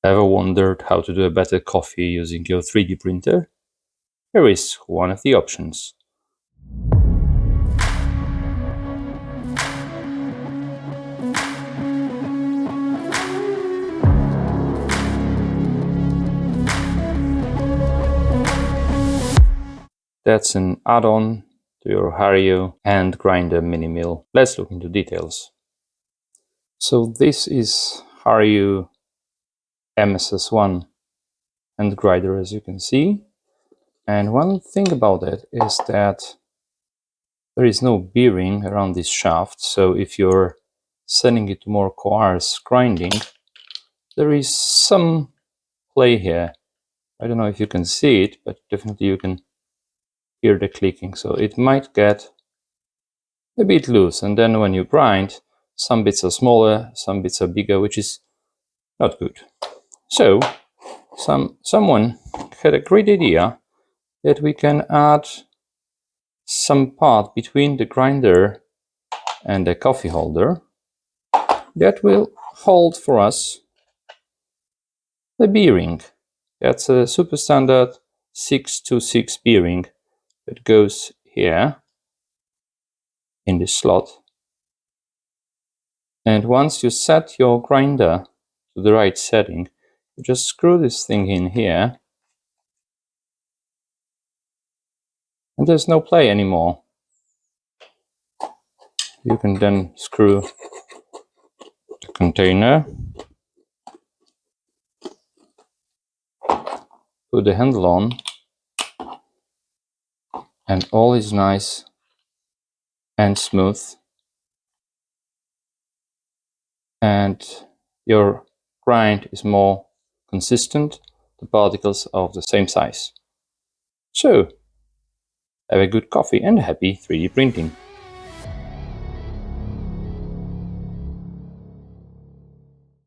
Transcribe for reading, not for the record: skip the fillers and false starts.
Ever wondered how to do a better coffee using your 3D printer? Here is one of the options. That's an add-on to your Hario hand grinder mini mill. Let's look into details. So this is Hario MSS-1 hand grinder, as you can see. And one thing about it is that there is no bearing around this shaft, so if you're setting it to more coarse grinding, there is some play here. I don't know if you can see it, but definitely you can hear the clicking, so it might get a bit loose, and then when you grind, some bits are smaller, some bits are bigger, which is not good. So someone had a great idea that we can add some part between the grinder and the coffee holder that will hold for us the bearing. That's a super standard 626 bearing that goes here in this slot. And once you set your grinder to the right setting, you just screw this thing in here, and there's no play anymore. You can then screw the container, put the handle on, and all is nice and smooth, and your grind is more consistent. The particles are of the same size. So, have a good coffee and happy 3D printing.